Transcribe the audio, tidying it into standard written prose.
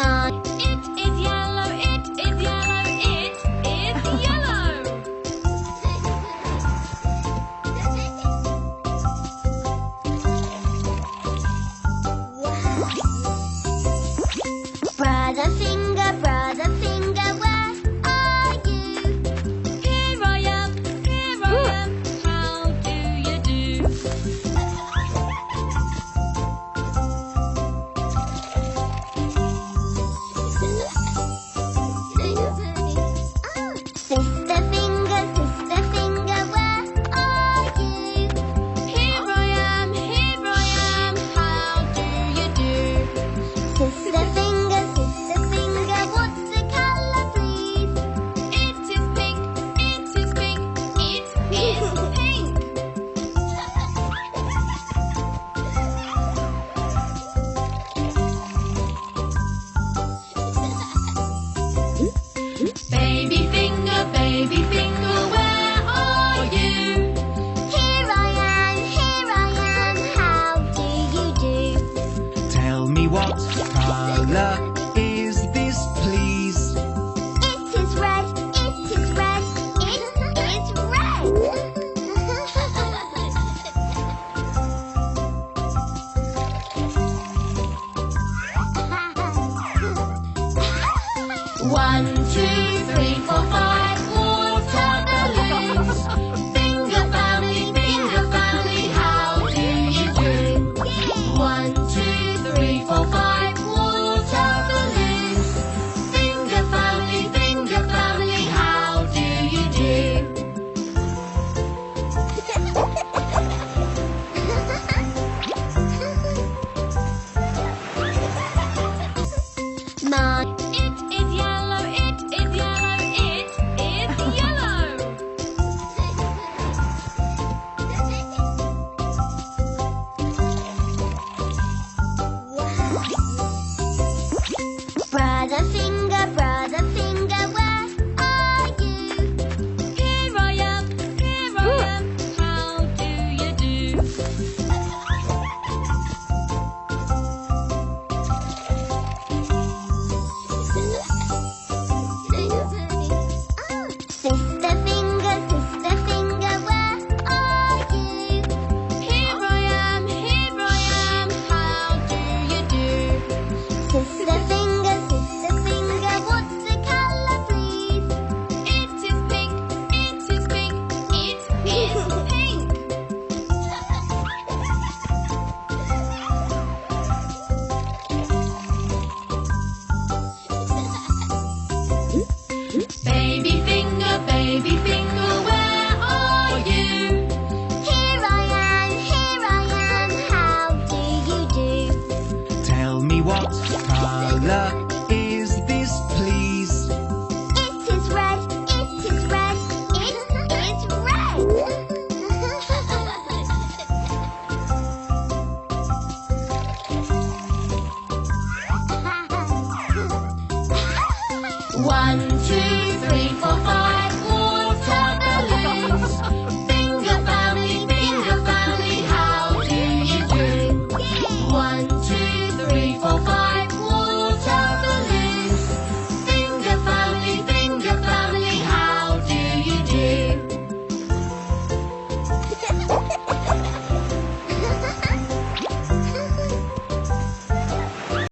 It is yellow, it is yellow, it is yellow. Brother finger, where are you? Here I am, how do you do? Sister finger, where are you? Here I am, how do you do? Sister finger, what's the color, please? It is pink, it is pink, it is pink. Baby finger, where are you? Here I am, how do you do? Tell me what color is this, please? It is red, it is red, it is red. One, two, three, four, five, water balloons. Finger family, how do you do? 1, 2, 3, 4, 5, water balloons. Finger family, how do you do? Mom, It is yellow, it is yellow, it is yellow. brother finger, where are you? Here I am, how do you do? Sister finger, where are you? Here I am, how do you do? Sister finger, what's the color, please? It is pink, it is pink, it is pink. Baby finger, where are you? Here I am, how do you do? Tell me what color is this, please? It is red, it is red, it is red. 1, 2, 3, 4, 5.